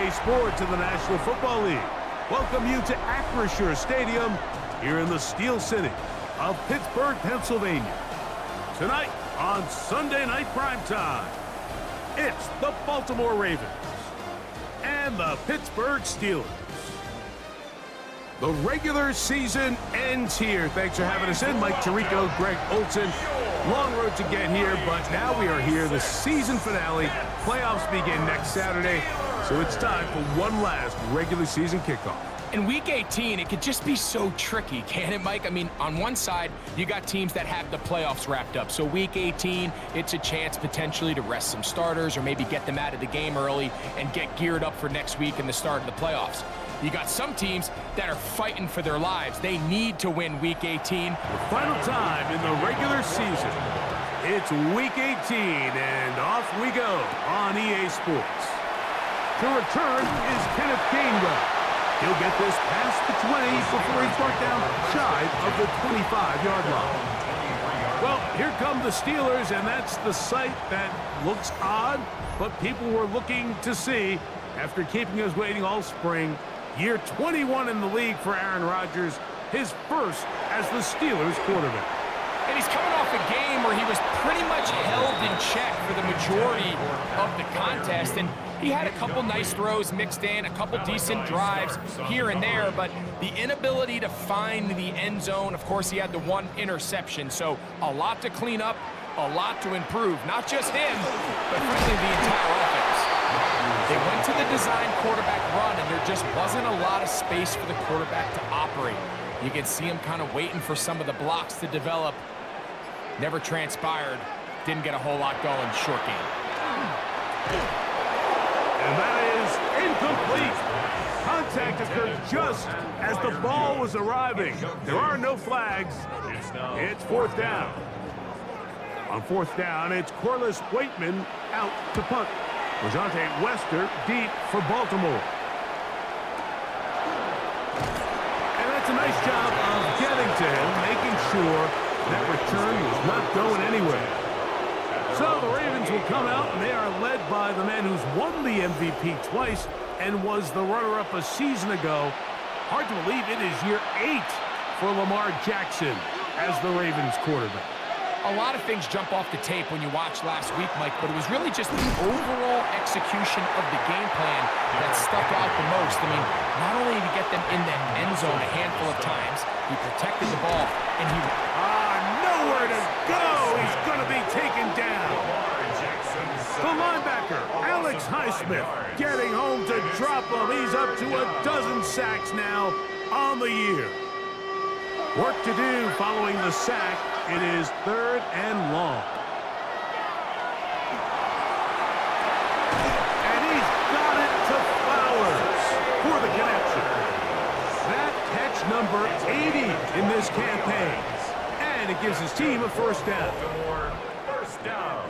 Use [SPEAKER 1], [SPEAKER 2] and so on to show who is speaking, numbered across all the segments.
[SPEAKER 1] EA Sports in the National Football League. Welcome you to Acrisure Stadium here in the Steel City of Pittsburgh, Pennsylvania. Tonight on Sunday Night Primetime, it's the Baltimore Ravens and the Pittsburgh Steelers. The regular season ends here. Thanks for having us in. Mike Tirico, Greg Olson. Long road to get here, but now we are here. The season finale. Playoffs begin next Saturday, so it's time for one last regular season kickoff.
[SPEAKER 2] In Week 18, it could just be so tricky, can't it, Mike? I mean, on one side, you got teams that have the playoffs wrapped up. So Week 18, it's a chance potentially to rest some starters or maybe get them out of the game early and get geared up for next week and the start of the playoffs. You got some teams that are fighting for their lives. They need to win Week 18.
[SPEAKER 1] The final time in the regular season. It's Week 18, and off we go on EA Sports. To return is Kenneth Gainwell. He'll get this past the 20 before he's brought down shy of the 25-yard line. Well, here come the Steelers, and that's the sight that looks odd, but people were looking to see after keeping us waiting all spring. Year 21 in the league for Aaron Rodgers, his first as the Steelers quarterback.
[SPEAKER 2] And he's coming off a game where he was pretty much held in check for the majority of the contest, and he had a couple nice throws mixed in, a couple decent drives here and there, but the inability to find the end zone, of course, he had the one interception, so a lot to clean up, a lot to improve. Not just him, but frankly the entire offense. They went to the design quarterback run, and there just wasn't a lot of space for the quarterback to operate. You can see him kind of waiting for some of the blocks to develop. Never transpired. Didn't get a whole lot going. Short game.
[SPEAKER 1] And that is incomplete. Contact occurred just as the ball was arriving. There are no flags. It's fourth down. On fourth down, it's Corliss Waitman out to punt. Rajante Wester deep for Baltimore. And that's a nice job of getting to him, making sure that return was not going anywhere. So the Ravens will come out, and they are led by the man who's won the MVP twice and was the runner-up a season ago. Hard to believe it is year 8 for Lamar Jackson as the Ravens quarterback.
[SPEAKER 2] A lot of things jump off the tape when you watch last week, Mike, but it was really just the overall execution of the game plan that stuck out the most. I mean, not only did he get them in the end zone a handful of times, he protected the ball, and he...
[SPEAKER 1] nowhere to go! He's going to be taken down. The linebacker, Alex Highsmith, getting home to drop him. He's up to a dozen sacks now on the year. Work to do following the sack. It is third and long. And he's got it to Flowers for the connection. That catch number 80 in this campaign. And it gives his team a first down.
[SPEAKER 3] First down.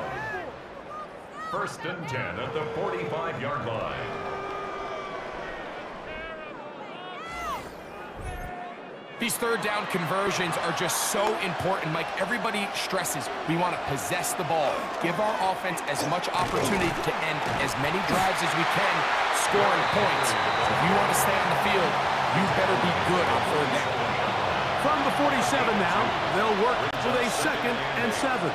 [SPEAKER 3] First and 10 at the 45-yard line.
[SPEAKER 2] These third down conversions are just so important, Mike. Everybody stresses we want to possess the ball, give our offense as much opportunity to end as many drives as we can, scoring points. If you want to stay on the field, you better be good on third down.
[SPEAKER 1] From the 47 now, they'll work with a second and 7.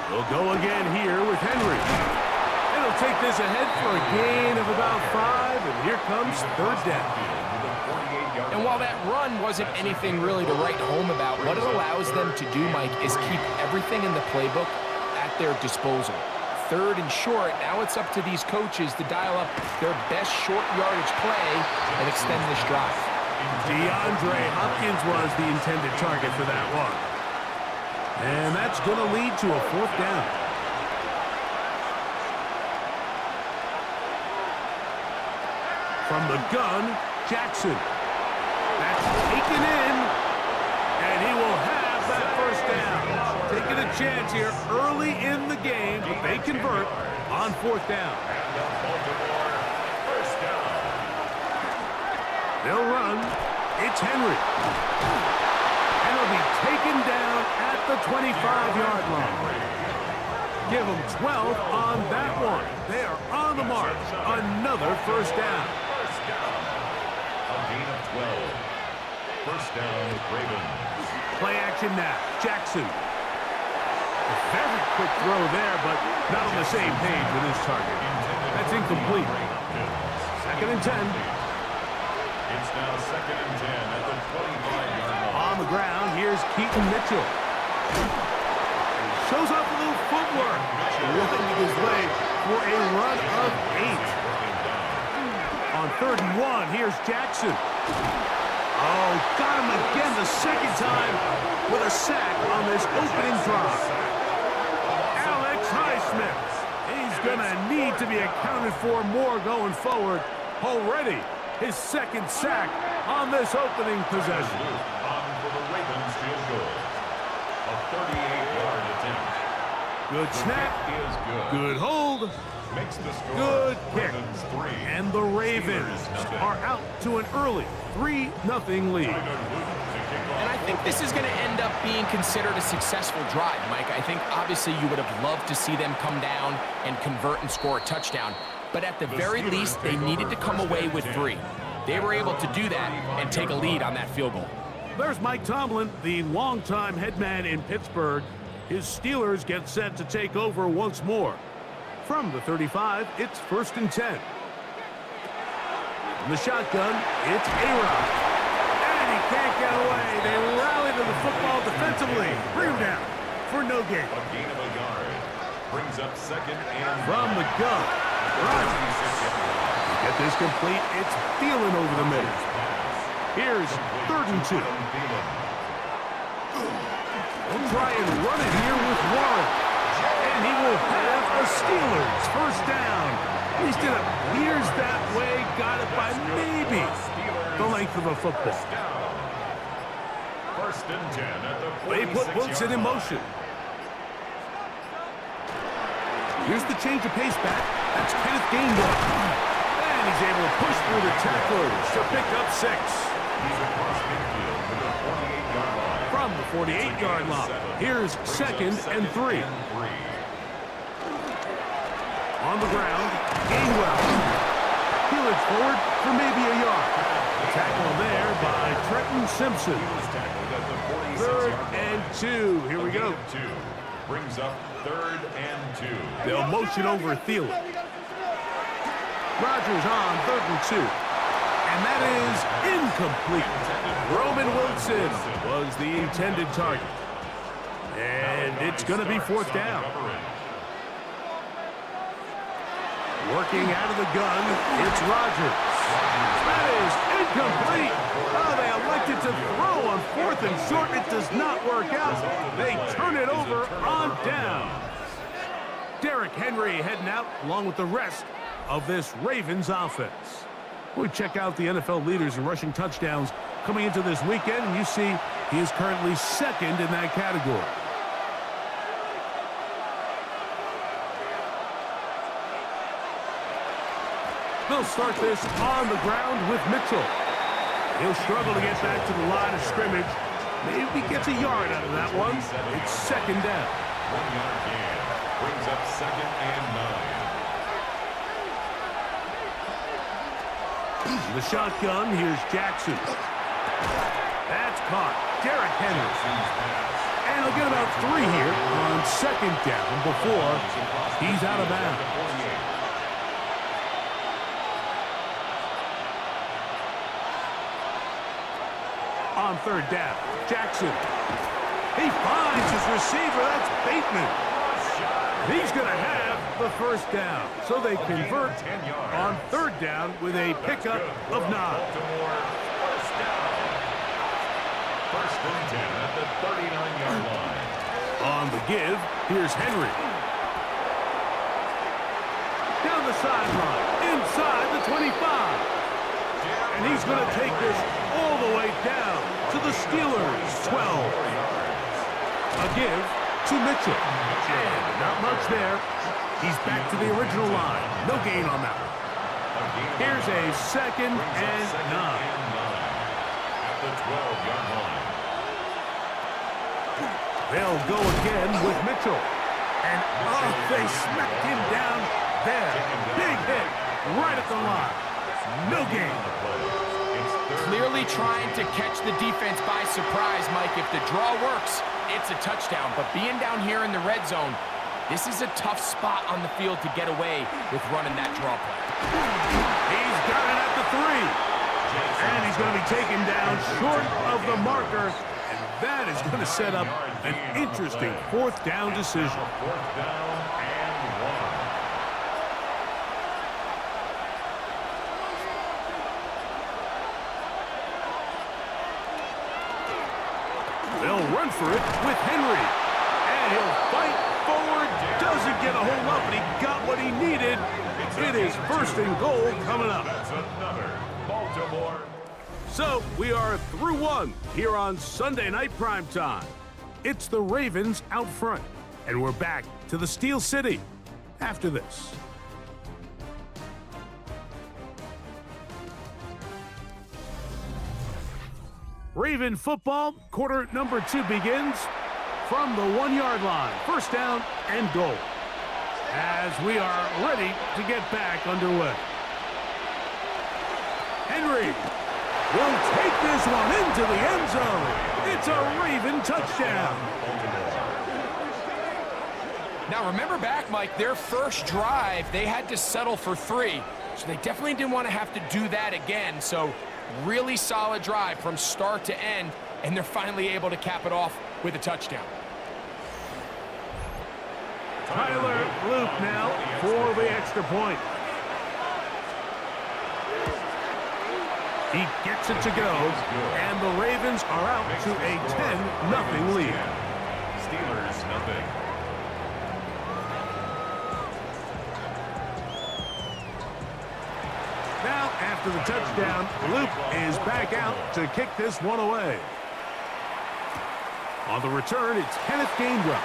[SPEAKER 1] They'll go again here with Henry. And he'll take this ahead for a gain of about 5, and here comes third down.
[SPEAKER 2] And while that run wasn't anything really to write home about, what it allows them to do, Mike, is keep everything in the playbook at their disposal. Third and short, now it's up to these coaches to dial up their best short yardage play and extend this drive.
[SPEAKER 1] DeAndre Hopkins was the intended target for that one. And that's going to lead to a fourth down. From the gun, Jackson. That's taken in, and he will have that first down. Taking a chance here early in the game, but they convert on fourth down. They'll run. It's Henry. And he'll be taken down at the 25-yard line. give them 12 on that one. They are on the mark. Another first down.
[SPEAKER 3] First down. A gain of 12. First down, Ravens.
[SPEAKER 1] Play action now. Jackson. A very quick throw there, but not on the same page with his target. That's incomplete. Second and 10.
[SPEAKER 3] It's now second and 10 at the 25-yard line.
[SPEAKER 1] On the ground, here's Keaton Mitchell. Shows off a little footwork. Looking his way for a run of 8. On third and 1, here's Jackson. Oh, got him again the second time with a sack on this opening drive. Alex Highsmith. He's going to need to be accounted for more going forward. Already his second sack on this opening possession.
[SPEAKER 3] On for the Ravens field goal. A 38-yard attempt.
[SPEAKER 1] Good snap.
[SPEAKER 3] Is good.
[SPEAKER 1] Good hold.
[SPEAKER 3] Makes the score.
[SPEAKER 1] Good kick.
[SPEAKER 3] Ravens 3.
[SPEAKER 1] And the Ravens are out to an early 3-0 lead.
[SPEAKER 2] And I think this is going to end up being considered a successful drive, Mike. I think obviously you would have loved to see them come down and convert and score a touchdown. But at the very least, they needed to come away with 3. They were able to do that and take a lead on that field goal.
[SPEAKER 1] There's Mike Tomlin, the longtime head man in Pittsburgh. His Steelers get set to take over once more. From the 35, it's first and 10. From the shotgun, it's A-Rod. And he can't get away. They rally to the football defensively. Bring him down for no gain.
[SPEAKER 3] A gain of a yard. Brings up second and
[SPEAKER 1] From the gun, Rodgers. Get this complete. It's Thielen over the middle. Here's third and 2. They'll try and run it here with Warren. And he will have a Steelers first down. At least it appears that way. Got it by maybe the length of a football.
[SPEAKER 3] First and 10 at the 46-yard line.
[SPEAKER 1] They put Wilson in motion. Here's the change of pace back. That's Kenneth Gainwell. And he's able to push through the tacklers to pick up 6.
[SPEAKER 3] He's across midfield to the 48-yard line.
[SPEAKER 1] From the 48-yard line, here's second and 3. On the ground, Gainwell. Peelage forward for maybe a yard. Tackle there by Trenton Simpson. Third and 2. Here we go.
[SPEAKER 3] Brings up third and 2.
[SPEAKER 1] They'll motion over Thielen. Rodgers on third and 2. And that is incomplete. Roman Wilson was the intended target. And it's going to be fourth down. Working out of the gun, it's Rodgers. That is incomplete. Oh, they elected to throw on fourth and short. It does not work out. They turn it over on down. Derrick Henry heading out along with the rest of this Ravens offense. We check out the NFL leaders in rushing touchdowns coming into this weekend, and you see he is currently second in that category. They'll start this on the ground with Mitchell. He'll struggle to get back to the line of scrimmage. Maybe gets a yard out of that one. It's second down.
[SPEAKER 3] 1-yard gain. Brings up second and 9.
[SPEAKER 1] The shotgun, here's Jackson. That's caught. Derrick Henry. And he'll get about 3 here on second down before he's out of bounds. On third down, Jackson. He finds his receiver. That's Bateman. He's going to have the first down. So they convert on third down with a pickup of 9.
[SPEAKER 3] Baltimore, first down. First and 10 at the 39-yard line.
[SPEAKER 1] On the give, here's Henry. Down the sideline, inside the 25. And he's going to take this all the way down to the Steelers' 12. A give to Mitchell. And not much there. He's back to the original line. No gain on that one. Here's a second and 9.
[SPEAKER 3] At the 12-yard line.
[SPEAKER 1] They'll go again with Mitchell. And, oh, they smacked him down there. Big hit right at the line. No gain.
[SPEAKER 2] Clearly trying to catch the defense by surprise, Mike. If the draw works, it's a touchdown. But being down here in the red zone, this is a tough spot on the field to get away with running that draw play.
[SPEAKER 1] He's got it at the 3. And he's going to be taken down short of the marker. And that is going to set up an interesting 4th down decision.
[SPEAKER 3] 4th down and
[SPEAKER 1] 1. They'll run for it with Henry. And he'll fight forward. Doesn't get a hold up, but he got what he needed. It is 1st and goal coming up.
[SPEAKER 3] That's another Baltimore.
[SPEAKER 1] So we are through 1 here on Sunday Night Primetime. It's the Ravens out front, and we're back to the Steel City after this. Raven football, quarter number 2 begins from the 1-yard line. 1st down and goal. As we are ready to get back underway. Henry will take this one into the end zone. It's a Raven touchdown.
[SPEAKER 2] Now remember back, Mike, their first drive, they had to settle for 3. So they definitely didn't want to have to do that again. So really solid drive from start to end, and they're finally able to cap it off with a touchdown.
[SPEAKER 1] Tyler Luke now for the extra point. He gets it to go, and the Ravens are out to a 10-0 lead.
[SPEAKER 3] Steelers, nothing.
[SPEAKER 1] Now, after the touchdown, Luke is back out to kick this one away. On the return, it's Kenneth Gainwell.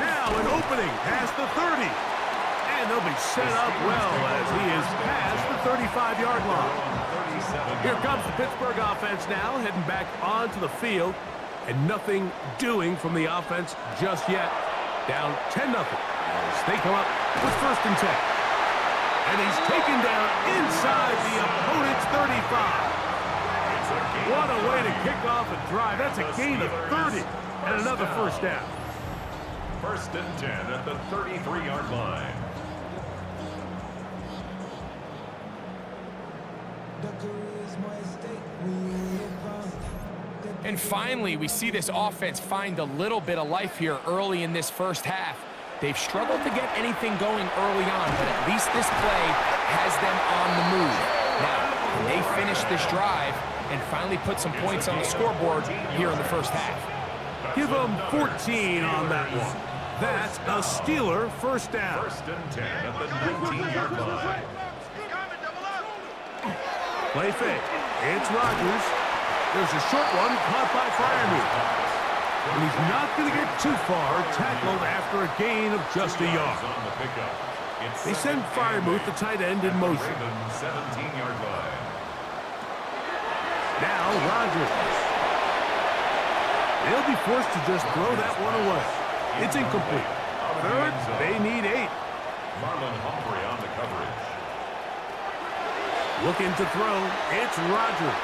[SPEAKER 1] Now an opening past the 30. And they'll be set up well as he is past the 35-yard line. Here comes the Pittsburgh offense now, heading back onto the field. And nothing doing from the offense just yet. Down 10-0 as they come up with 1st and 10. And he's taken down inside the opponent's 35. What a way to kick off a drive. That's a gain of 30 and another 1st down.
[SPEAKER 3] 1st and 10 at the 33-yard line.
[SPEAKER 2] And finally, we see this offense find a little bit of life here early in this first half. They've struggled to get anything going early on, but at least this play has them on the move. Now, can they finish this drive and finally put some points on the scoreboard here in the first half?
[SPEAKER 1] Give them 14 on that one. That's a Steeler 1st down.
[SPEAKER 3] 1st and 10 at the 19-yard line.
[SPEAKER 1] Play fake. It's Rodgers. There's a short one caught by Freiermuth. And he's not going to get too far, tackled after a gain of just a yard. They send Freiermuth, the tight end, in motion.
[SPEAKER 3] 17-yard line.
[SPEAKER 1] Now Rodgers. They'll be forced to just throw that one away. It's incomplete. 3rd, they need 8.
[SPEAKER 3] Marlon Humphrey on the coverage.
[SPEAKER 1] Looking to throw, it's Rodgers.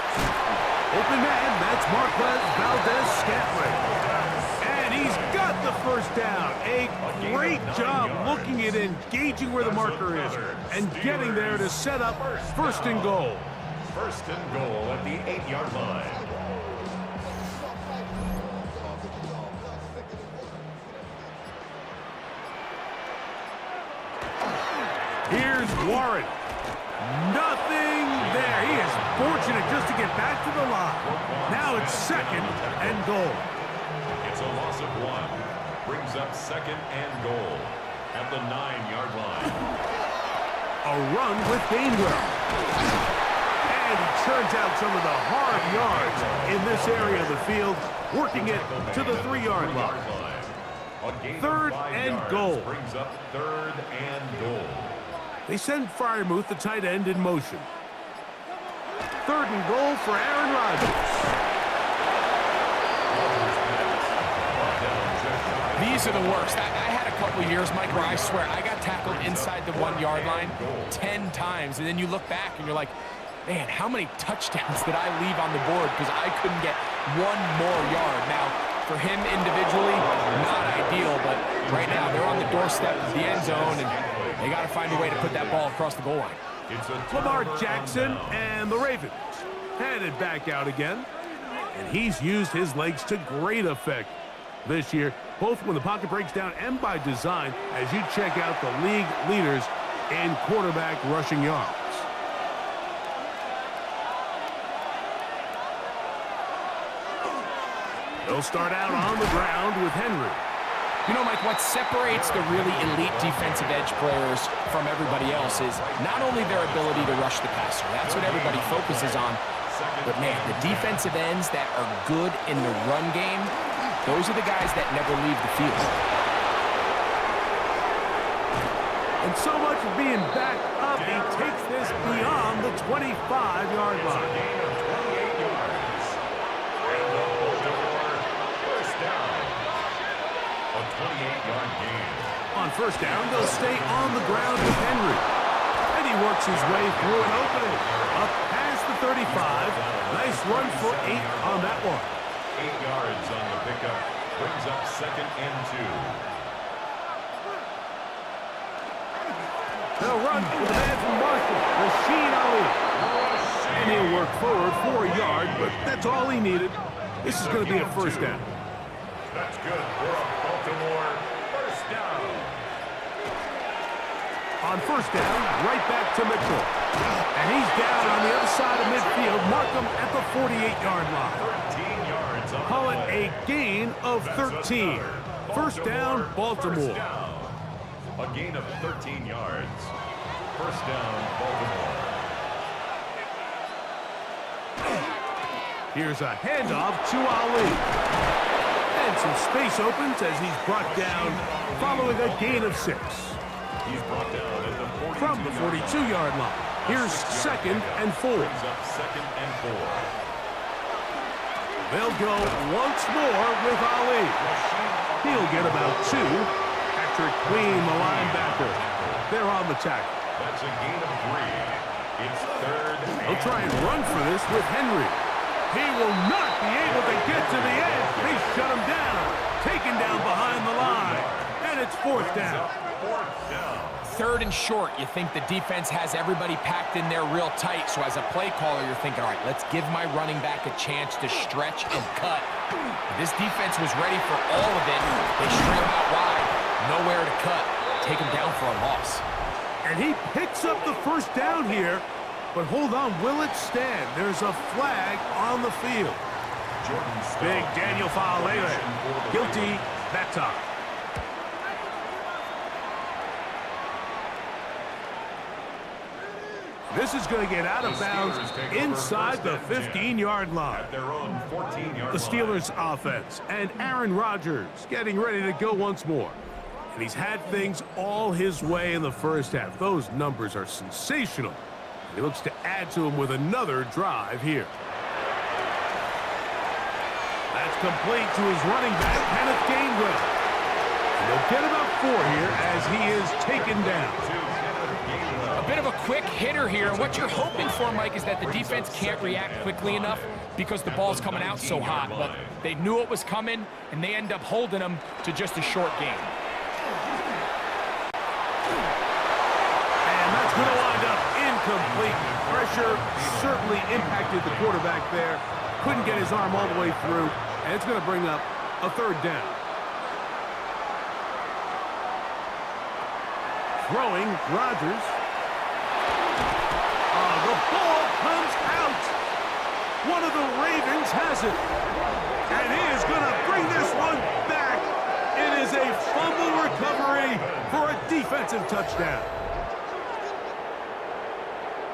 [SPEAKER 1] Open man, that's Marquez Valdez-Scantling. And he's got the 1st down. A great job looking at engaging where the marker is and getting there to set up 1st and goal.
[SPEAKER 3] 1st and goal at the 8-yard line.
[SPEAKER 1] Here's Warren. Nothing there. He is fortunate just to get back to the line. Now it's 2nd and goal.
[SPEAKER 3] It's a loss of 1. Brings up 2nd and goal at the 9-yard line.
[SPEAKER 1] A run with Gainwell. And he turns out some of the hard yards in this area of the field, working it to the 3-yard line. 3rd and goal.
[SPEAKER 3] Brings up 3rd and goal.
[SPEAKER 1] They send Freiermuth, the tight end, in motion. 3rd and goal for Aaron Rodgers.
[SPEAKER 2] These These are the worst. I had a couple years, Mike, where I swear I got tackled inside the 1-yard line 10 times, and then you look back and you're like, man, how many touchdowns did I leave on the board because I couldn't get one more yard? Now, for him individually, not ideal, but right now they're on the doorstep of the end zone, and they got to find a way to put that ball across the goal line.
[SPEAKER 1] Lamar Jackson and the Ravens headed back out again, and he's used his legs to great effect this year, both when the pocket breaks down and by design, as you check out the league leaders in quarterback rushing yards. They'll start out on the ground with Henry.
[SPEAKER 2] You know, Mike, what separates the really elite defensive edge players from everybody else is not only their ability to rush the passer. That's what everybody focuses on. But, man, the defensive ends that are good in the run game, those are the guys that never leave the field.
[SPEAKER 1] And so much of being backed up, he takes this beyond the 25-yard line. On first down, they'll stay on the ground with Henry. And he works his way through an opening. Up past the 35. Nice run for 8 on that one.
[SPEAKER 3] 8 yards on the pickup. Brings up 2nd and 2.
[SPEAKER 1] They'll run with the man from Marshall, Rashid Ali. And he'll work forward for a yard, but that's all he needed. This is going to be a first down.
[SPEAKER 3] That's good for a Baltimore first down.
[SPEAKER 1] On first down, right back to Mitchell. And he's down on the other side of midfield. Mark him at the 48-yard line.
[SPEAKER 3] 13 yards on
[SPEAKER 1] Call it a gain of 13. First down, Baltimore.
[SPEAKER 3] A gain of 13 yards. First down, Baltimore.
[SPEAKER 1] Here's a handoff to Ali. And some space opens as he's brought down following a gain of 6.
[SPEAKER 3] He's brought down at the 42
[SPEAKER 1] From the 42-yard line. Here's 2nd and 4.
[SPEAKER 3] Brings up 2nd and 4.
[SPEAKER 1] They'll go once more with Ali. He'll get about 2. Patrick Queen, the linebacker. They're on the tackle.
[SPEAKER 3] That's a gain of 3. It's 3rd.
[SPEAKER 1] They'll try and run for this with Henry. He will not be able to get to the edge. They shut him down. Taken down behind the line. And it's 4th down.
[SPEAKER 3] 4th down.
[SPEAKER 2] 3rd and short. You think the defense has everybody packed in there real tight. So as a play caller, you're thinking, all right, let's give my running back a chance to stretch and cut. This defense was ready for all of it. They string him out wide. Nowhere to cut. Take him down for a loss.
[SPEAKER 1] And he picks up the first down here. But hold on, will it stand? There's a flag on the field. Big Daniel Faalele, guilty that time. This is going to get out of bounds inside the 15-yard line.
[SPEAKER 3] At their own 14-yard
[SPEAKER 1] The Steelers offense and Aaron Rodgers getting ready to go once more. And he's had things all his way in the first half. Those numbers are sensational. He looks to add to him with another drive here. That's complete to his running back, Kenneth Gainwell. And they'll get about 4 here as he is taken down.
[SPEAKER 2] A bit of a quick hitter here. What you're hoping for, Mike, is that the defense can't react quickly enough because the ball's coming out so hot. But they knew it was coming, and they end up holding them to just a short game.
[SPEAKER 1] And that's going to wind up incomplete. Pressure certainly impacted the quarterback there. Couldn't get his arm all the way through, and it's going to bring up a 3rd down. Throwing, Rodgers. The ball comes out. One of the Ravens has it. And he is going to bring this one back. It is a fumble recovery for a defensive touchdown.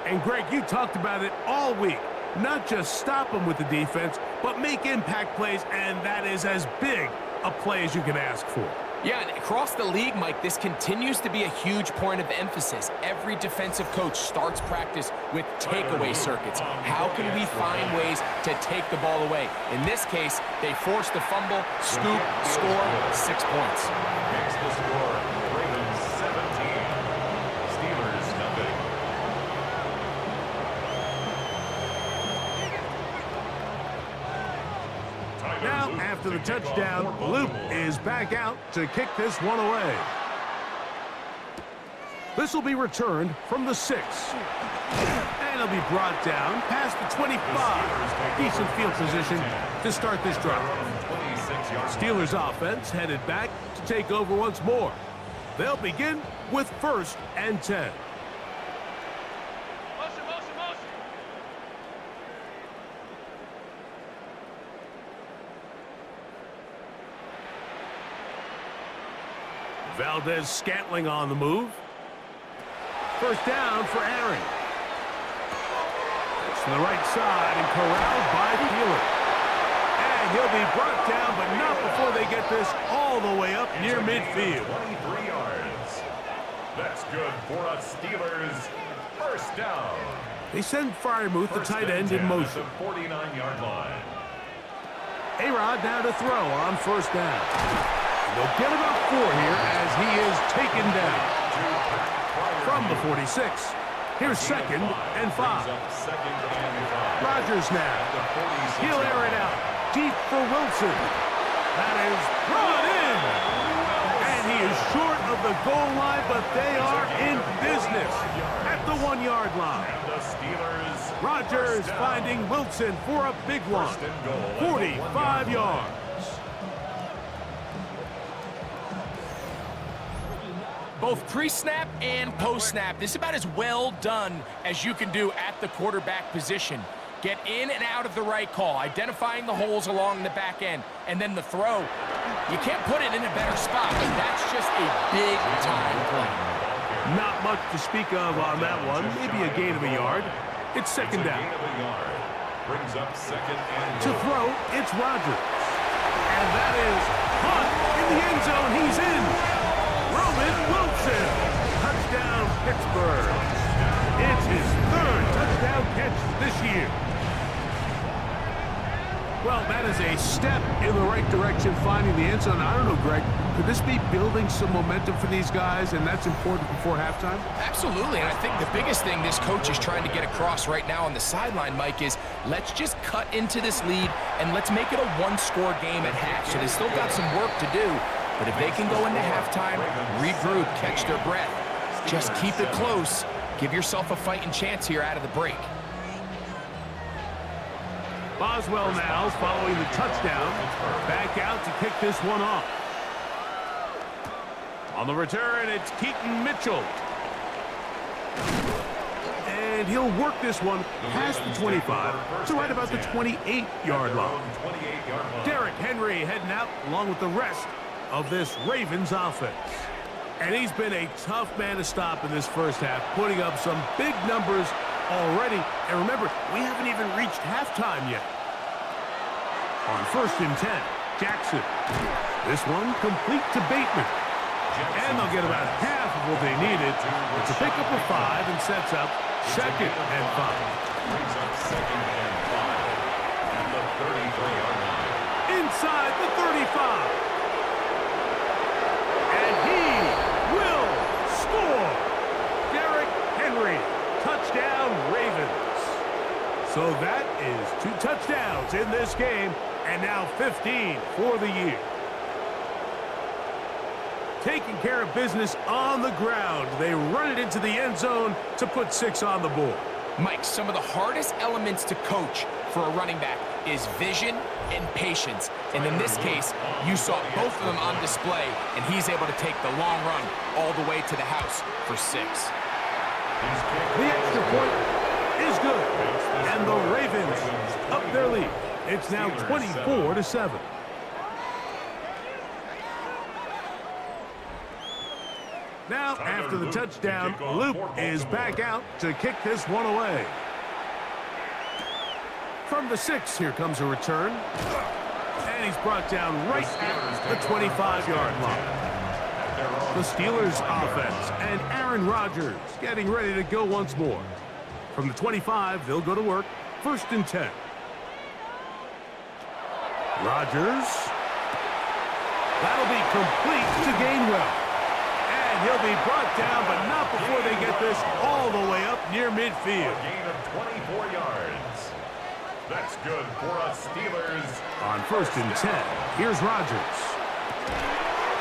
[SPEAKER 1] And Greg, you talked about it all week. Not just stop them with the defense, but make impact plays, and that is as big a play as you can ask for.
[SPEAKER 2] Yeah, and across the league, Mike, this continues to be a huge point of emphasis. Every defensive coach starts practice with takeaway circuits. How can we find ways to take the ball away? In this case, they forced the fumble, scoop, score, 6 points.
[SPEAKER 3] Makes the score, Ravens 17, Steelers nothing.
[SPEAKER 1] Now, after the touchdown, Luke is back out to kick this one away. This will be returned from the 6. And it'll be brought down past the 25. Decent field position to start this drive. Steelers offense headed back to take over once more. They'll begin with 1st and 10. Valdez-Scantling on the move. 1st down for Aaron. It's to the right side and corralled by Thielen. And he'll be brought down, but not before they get this all the way up near midfield.
[SPEAKER 3] 23 yards. That's good for us Steelers. 1st down.
[SPEAKER 1] They send Freiermuth, the tight end, in motion.
[SPEAKER 3] At the 49-yard line.
[SPEAKER 1] A-Rod now to throw on 1st down. They'll get about 4 here as he is taken down. From the 46, here's 2nd and 5. Rodgers now. He'll air it out. Deep for Wilson. That is brought in. And he is short of the goal line, but they are in business at the 1-yard line. Rodgers finding Wilson for a big one. 45 yards.
[SPEAKER 2] Both pre-snap and post-snap, this is about as well done as you can do at the quarterback position. Get in and out of the right call, identifying the holes along the back end, and then the throw. You can't put it in a better spot, but that's just a big-time play.
[SPEAKER 1] Not much to speak of on that one. Maybe a gain of a yard. It's 2nd down.
[SPEAKER 3] Brings up 2nd and
[SPEAKER 1] To throw, it's Rodgers. And that is Hunt in the end zone. He's in. Roman Wilson. Touchdown, Pittsburgh. It's his 3rd touchdown catch this year. Well, that is a step in the right direction, finding the end zone. I don't know, Greg, could this be building some momentum for these guys, and that's important before halftime?
[SPEAKER 2] Absolutely, and I think the biggest thing this coach is trying to get across right now on the sideline, Mike, is let's just cut into this lead, and let's make it a 1-score game at half. So they still got some work to do, but if they can go into halftime, regroup, catch their breath, just keep it close, give yourself a fighting chance here out of the break.
[SPEAKER 1] Boswell now following the touchdown. Back out to kick this one off. On the return, it's Keaton Mitchell. And he'll work this one past the 25 to right about the 28-yard line. Derrick Henry heading out along with the rest of this Ravens offense. And he's been a tough man to stop in this first half, putting up some big numbers already. And remember, we haven't even reached halftime yet. On 1st and 10, Jackson. This one complete to Bateman. And they'll get about half of what they needed. It's a pickup of 5 and sets up 2nd and 5.
[SPEAKER 3] Brings up 2nd and 5 at the 33-yard line.
[SPEAKER 1] Inside the 35. And he will score. Derrick Henry. Touchdown, Ravens. So that is 2 touchdowns in this game, and now 15 for the year. Taking care of business on the ground. They run it into the end zone to put 6 on the board.
[SPEAKER 2] Mike, some of the hardest elements to coach for a running back is vision and patience. And in this case, you saw both of them on display, and he's able to take the long run all the way to the house for 6.
[SPEAKER 1] The extra point is good, and the Ravens up their lead. It's now 24-7. Now, after the touchdown, Luke is back out to kick this one away. From the 6, here comes a return. And he's brought down right at the 25-yard line. The Steelers offense and Aaron Rodgers getting ready to go once more. From the 25, they'll go to work. 1st and 10. Rodgers. That'll be complete to Gainwell. And he'll be brought down, but not before they get this all the way up near midfield.
[SPEAKER 3] A gain of 24 yards. That's good for us Steelers.
[SPEAKER 1] On 1st and 10, here's Rodgers.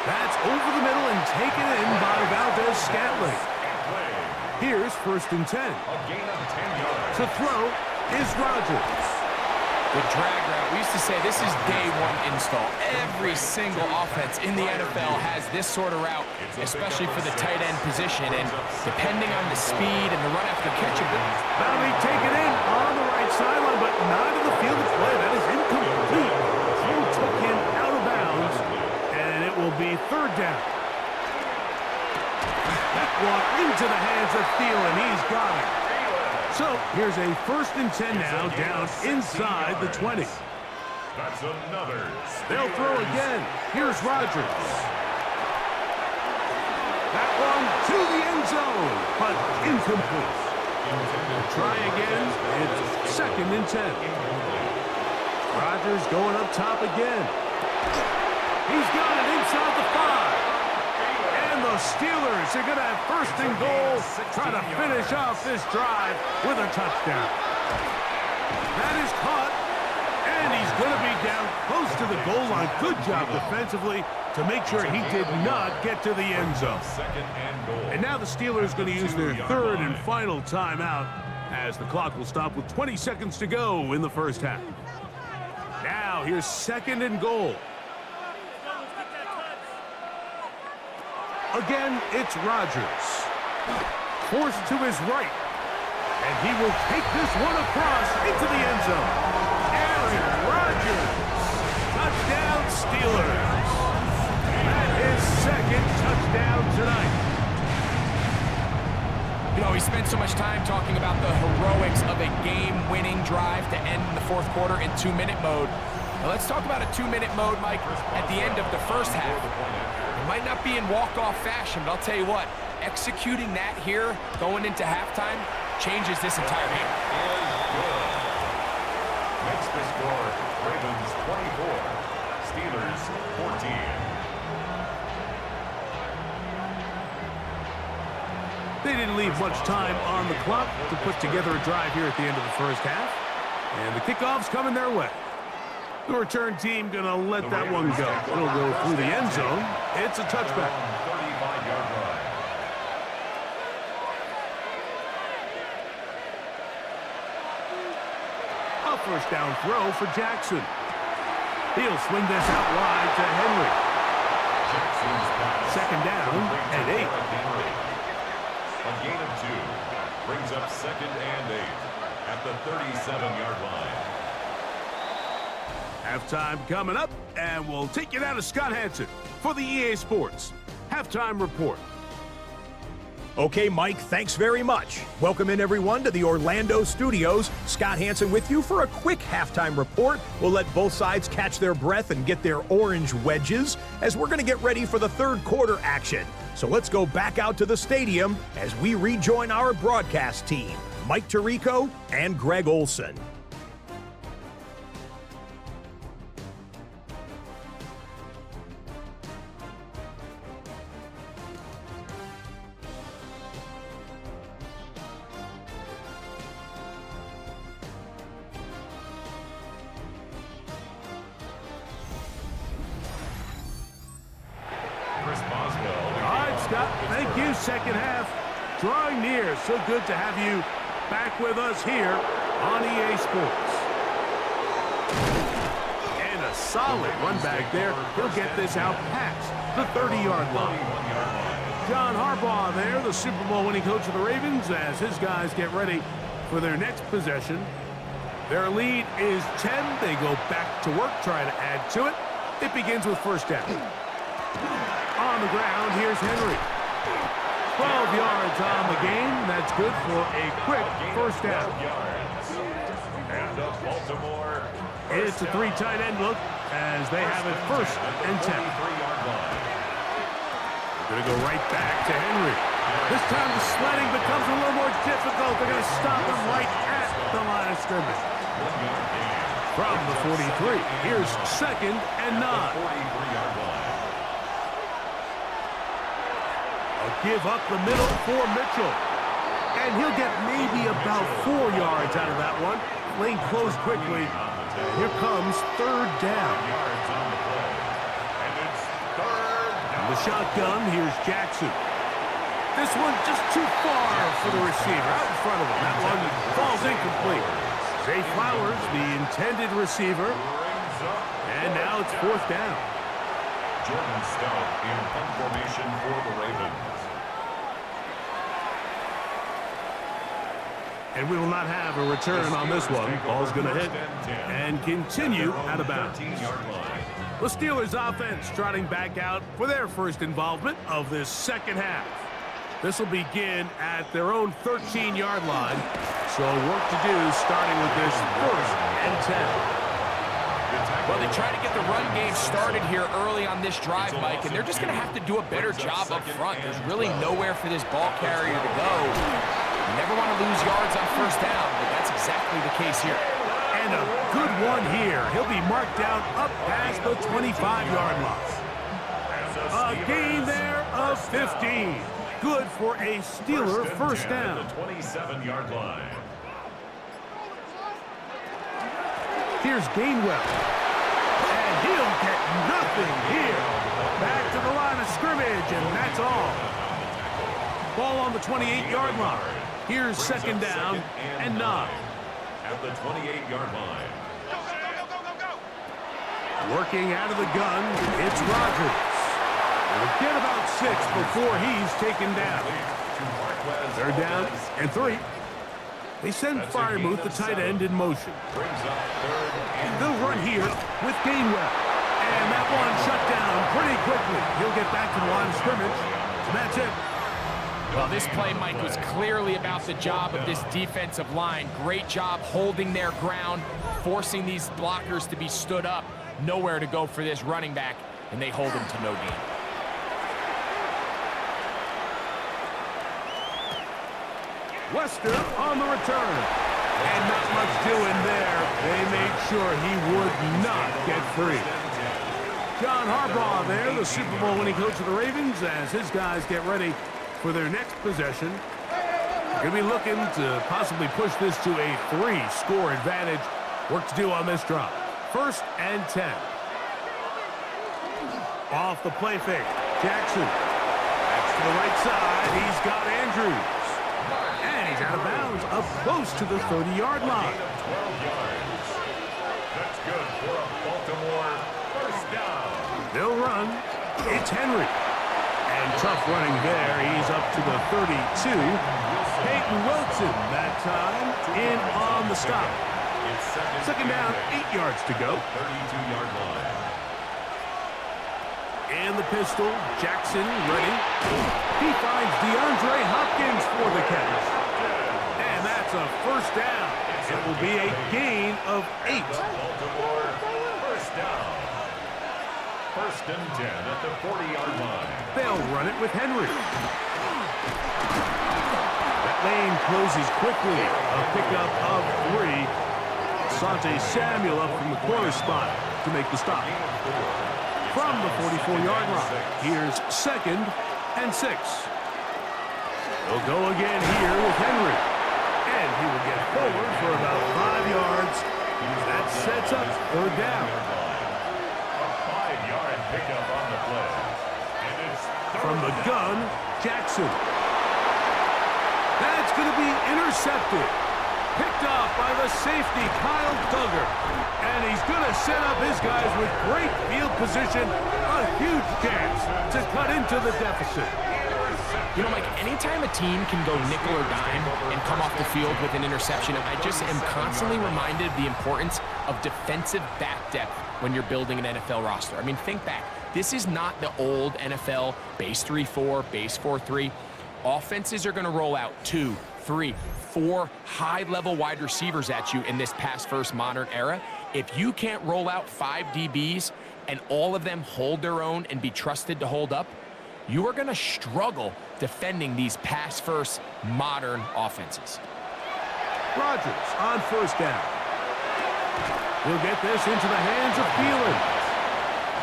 [SPEAKER 1] That's over the middle and taken in by Valdez-Scantling. Here's 1st and 10.
[SPEAKER 3] A gain of 10 yards.
[SPEAKER 1] To throw is Rodgers.
[SPEAKER 2] The drag route, we used to say this is day one install. Every single offense in the NFL has this sort of route, especially for the tight end position. And depending on the speed and the run after catch,
[SPEAKER 1] That'll be taken in on the right sideline, but not in the field of play. That is incomplete. Throw took him out of bounds, and it will be 3rd down. That one into the hands of Thielen. He's got it. So here's a 1st and 10 now, down inside the 20.
[SPEAKER 3] That's another.
[SPEAKER 1] They'll throw again. Here's Rodgers. That one to the end zone, but incomplete. Try again. It's 2nd and 10. Rodgers going up top again. He's got it inside the 5. And the Steelers are going to have 1st and goal, trying to finish off this drive with a touchdown. That is caught, and he's going to be down close to the goal line. Good job defensively to make sure he did not get to the end zone.
[SPEAKER 3] 2nd and goal.
[SPEAKER 1] And now the Steelers are going to use their 3rd and final timeout as the clock will stop with 20 seconds to go in the 1st half. Now here's 2nd and goal. Again, it's Rodgers. Forced to his right. And he will take this one across into the end zone. Aaron Rodgers. Touchdown, Steelers. That is 2nd touchdown tonight.
[SPEAKER 2] you know, we spent so much time talking about the heroics of a game-winning drive to end the 4th quarter in 2-minute mode. Now let's talk about a 2-minute mode, Mike, at the end of the 1st half. It might not be in walk-off fashion, but I'll tell you what, executing that here, going into halftime, changes this entire game.
[SPEAKER 3] Next the score, Ravens 24, Steelers 14.
[SPEAKER 1] They didn't leave much time on the clock to put together a drive here at the end of the 1st half. And the kickoff's coming their way. The return team going to let that one go. It'll go through the end zone. It's a touchback.
[SPEAKER 3] 35-yard line.
[SPEAKER 1] A 1st down throw for Jackson. He'll swing this out wide to Henry.
[SPEAKER 3] Jackson's pass.
[SPEAKER 1] 2nd down and 8.
[SPEAKER 3] A gain of 2 brings up 2nd and 8 at the 37-yard line.
[SPEAKER 1] Halftime coming up, and we'll take you down to Scott Hansen for the EA Sports Halftime Report.
[SPEAKER 4] Okay, Mike, thanks very much. Welcome in, everyone, to the Orlando studios. Scott Hansen with you for a quick halftime report. We'll let both sides catch their breath and get their orange wedges as we're going to get ready for the 3rd quarter action. So let's go back out to the stadium as we rejoin our broadcast team, Mike Tirico and Greg Olson.
[SPEAKER 1] Thank you, 2nd half. Drawing near. So good to have you back with us here on EA Sports. And a solid run back there. He'll get this out past the 30-yard line. John Harbaugh there, the Super Bowl winning coach of the Ravens, as his guys get ready for their next possession. Their lead is 10. They go back to work, try to add to it. It begins with 1st down. On the ground, here's Henry. 12 yards on the game. That's good for a quick 1st down.
[SPEAKER 3] And the Baltimore.
[SPEAKER 1] It's a 3 tight end look as they have it 1st and 10. Going to go right back to Henry. This time the sledding becomes a little more difficult. They're going to stop him right at the line of scrimmage. From the 43, here's 2nd and 9. A give up the middle for Mitchell. And he'll get maybe about 4 yards out of that one. Lane closed quickly. Here comes 3rd down. From the shotgun, here's Jackson. This one just too far for the receiver. Out in front of him. That one falls incomplete. Zay Flowers, the intended receiver. And now it's 4th down.
[SPEAKER 3] Jordan Stout in punt formation for the Ravens.
[SPEAKER 1] And we will not have a return on this one. Ball's going to hit and continue out of bounds. The Steelers offense trotting back out for their first involvement of this second half. This will begin at their own 13-yard line. So work to do starting with this 1st and 10.
[SPEAKER 2] Well, they try to get the run game started here early on this drive, Mike, and they're just going to have to do a better job up front. There's really nowhere for this ball carrier to go. You never want to lose yards on 1st down, but that's exactly the case here.
[SPEAKER 1] And a good one here. He'll be marked down up past the 25-yard line. A gain there of 15. Good for a Steeler 1st down.
[SPEAKER 3] The 27-yard line.
[SPEAKER 1] Here's Gainwell. And he'll get nothing here. Back to the line of scrimmage, and that's all. Ball on the 28-yard line. Here's 2nd down and 9.
[SPEAKER 3] At the 28-yard line.
[SPEAKER 1] Working out of the gun, it's Rodgers. We'll get about 6 before he's taken down. 3rd down and 3. They send Freiermuth, the tight end, in motion. They'll run here with Gainwell. And that one shut down pretty quickly. He'll get back to the line of scrimmage. And that's it.
[SPEAKER 2] Well, this play, Mike, was clearly about the job of this defensive line. Great job holding their ground, forcing these blockers to be stood up. Nowhere to go for this running back, and they hold him to no gain.
[SPEAKER 1] Wester on the return. And not much doing there. They made sure he would not get free. John Harbaugh there, the Super Bowl winning coach of the Ravens, as his guys get ready for their next possession. Going to be looking to possibly push this to a 3-score advantage. Work to do on this drive. 1st and 10. Off the play fake. Jackson. Back to the right side. He's got Andrews. And he's out of bounds up close to the 30-yard line.
[SPEAKER 3] 12 yards. That's good for a Baltimore 1st down.
[SPEAKER 1] They'll run. It's Henry. And tough running there. He's up to the 32. Peyton Wilson that time in on the stop. 2nd down, 8 yards to go.
[SPEAKER 3] 32-yard line.
[SPEAKER 1] And the pistol, Jackson ready. He finds DeAndre Hopkins for the catch. And that's a 1st down. It will be a gain of 8.
[SPEAKER 3] Baltimore 1st down. 1st and 10 at the 40-yard line.
[SPEAKER 1] They'll run it with Henry. That lane closes quickly. A pickup of 3. Asante Samuel up from the corner spot to make the stop. From the 44-yard line, here's 2nd and 6. They'll go again here with Henry. And he will get forward for about 5 yards. That sets up 3rd down.
[SPEAKER 3] A 5-yard pickup on the play. And it's
[SPEAKER 1] From the gun, Jackson. That's going to be intercepted. Picked off by the safety, Kyle Duggar. And he's going to set up his guys with great field position. A huge chance to cut into the deficit.
[SPEAKER 2] You know, Mike, anytime a team can go nickel or dime and come off the field with an interception, I just am constantly reminded of the importance of defensive back depth when you're building an NFL roster. I mean, think back. This is not the old NFL base 3-4, base 4-3. Offenses are going to roll out 2, 3, 4 high-level wide receivers at you in this pass-first modern era. If you can't roll out 5 DBs and all of them hold their own and be trusted to hold up, you are going to struggle defending these pass-first modern offenses.
[SPEAKER 1] Rodgers on first down. He'll get this into the hands of Thielen.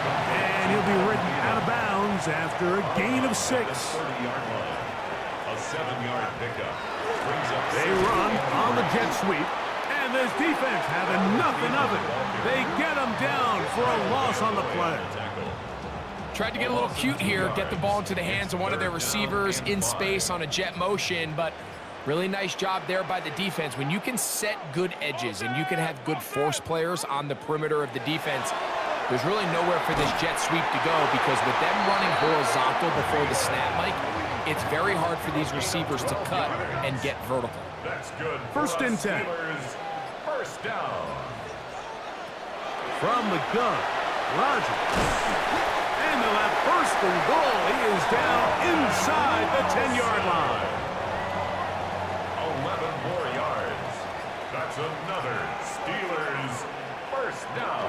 [SPEAKER 1] And he'll be ridden out of bounds after a gain of 6.
[SPEAKER 3] 30-yard line. A 7-yard pickup. Brings up
[SPEAKER 1] They run on the jet sweep. And this defense having nothing of it. They get him down for a loss on the play.
[SPEAKER 2] Tried to get a little cute here, get the ball into the hands of one of their receivers in space on a jet motion, but really nice job there by the defense. When you can set good edges and you can have good force players on the perimeter of the defense, there's really nowhere for this jet sweep to go, because with them running horizontal before the snap, Mike, it's very hard for these receivers to cut and get vertical.
[SPEAKER 3] That's good.
[SPEAKER 1] First and 10.
[SPEAKER 3] Steelers. First down.
[SPEAKER 1] From the gun, Rodgers. And they'll have first and goal. He is down inside the 10-yard line.
[SPEAKER 3] 11 more yards. That's another Steelers first down.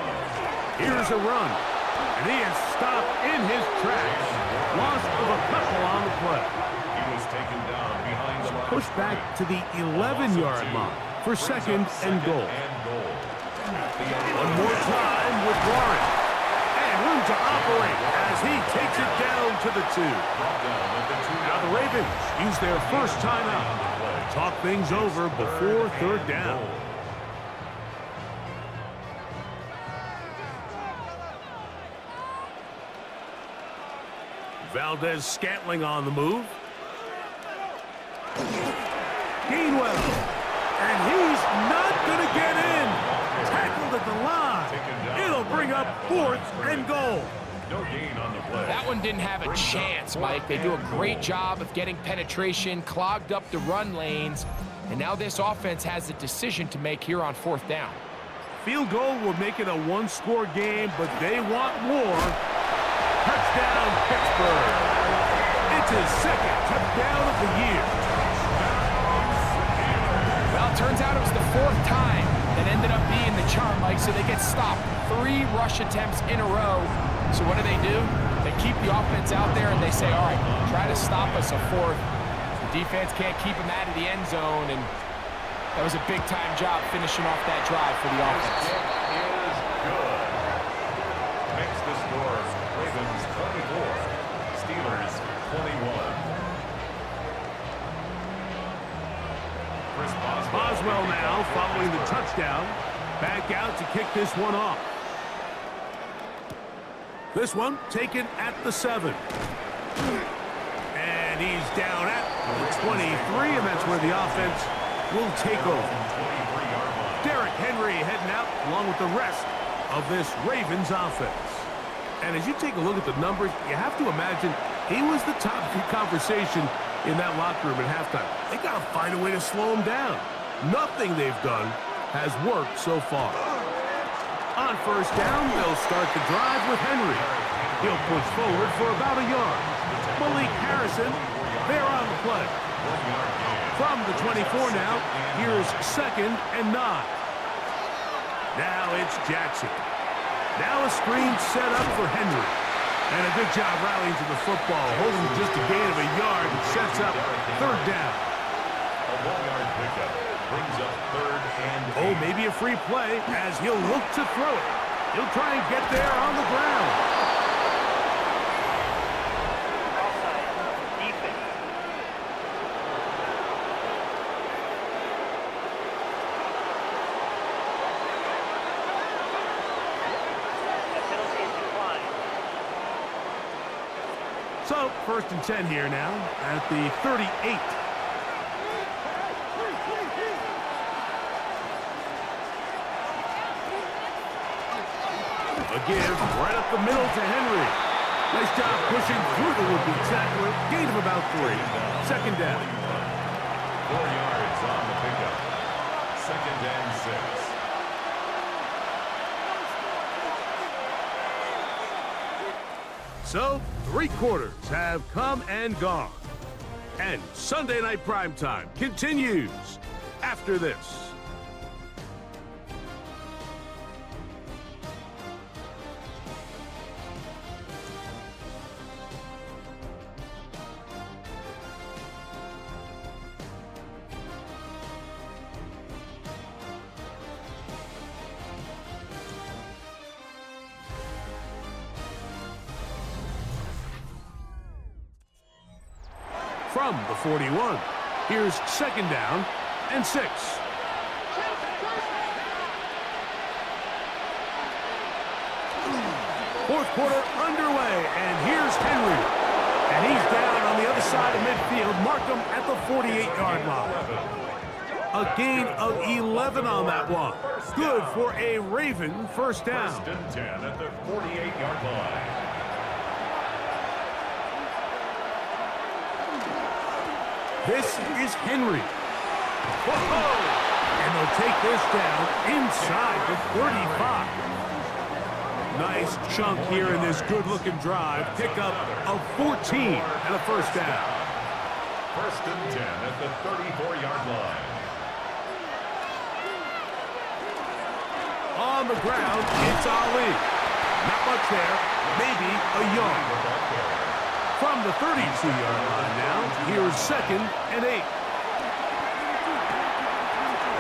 [SPEAKER 1] Here's a run. And he is stopped in his tracks. Loss of a couple on the play.
[SPEAKER 3] He was taken down behind the line.
[SPEAKER 1] Pushed back to the 11-yard line for second and goal. One more time with Warren. And room to operate as he takes it down to the 2. Now the Ravens use their first timeout. Talk things over before third down. Valdez-Scantling on the move. Gainwell. And he's not going to get in. Tackled at the line. It'll bring up fourth and goal.
[SPEAKER 3] No gain on the play.
[SPEAKER 2] That one didn't have a chance, Mike. They do a great job of getting penetration, clogged up the run lanes, and now this offense has a decision to make here on fourth down.
[SPEAKER 1] Field goal will make it a one-score game, but they want more. Touchdown, Pittsburgh. It's his second touchdown of the year.
[SPEAKER 2] Well, it turns out it was the fourth time that ended up being the charm, Mike, so they get stopped 3 rush attempts in a row. So what do? They keep the offense out there and they say, all right, try to stop us a fourth. The defense can't keep them out of the end zone, and that was a big-time job finishing off that drive for the offense.
[SPEAKER 3] Is good. Makes the score Ravens 24, Steelers 21. Chris
[SPEAKER 1] Boswell now following the touchdown. Back out to kick this one off. This one taken at the 7. And he's down at the 23, and that's where the offense will take over. Derrick Henry heading out along with the rest of this Ravens offense. And as you take a look at the numbers, you have to imagine he was the top of the conversation in that locker room at halftime. They got to find a way to slow him down. Nothing they've done has worked so far. On first down, they'll start the drive with Henry. He'll push forward for about a yard. Malik Harrison, there on the play. From the 24 now, here's second and 9. Now it's Jackson. Now a screen set up for Henry. And a good job rallying to the football, holding just a gain of a yard and sets up third down.
[SPEAKER 3] A 1-yard pickup brings up third and 8.
[SPEAKER 1] Oh, maybe a free play as he'll look to throw it. He'll try and get there on the ground. So, first and 10 here now at the 38. A give right up the middle to Henry. Nice job pushing through the would-be tackler. Gain of about 3. Second down.
[SPEAKER 3] 4 yards on the pickup. Second and 6.
[SPEAKER 1] So, 3 quarters have come and gone. And Sunday Night Primetime continues after this. from the 41. Here's second down and 6. Fourth quarter underway, and here's Henry. And he's down on the other side of midfield. Mark him at the 48-yard line. A gain of 11 on that one. Good for a Raven first down.
[SPEAKER 3] First and 10 at the 48-yard line.
[SPEAKER 1] This is Henry. Whoa! And they'll take this down inside the 35. Nice chunk here in this good-looking drive. Pickup of 14 and a first down.
[SPEAKER 3] First and 10 at the 34-yard line.
[SPEAKER 1] On the ground, it's Ali. Not much there, maybe a yard. From the 32-yard line now, here's second and 8.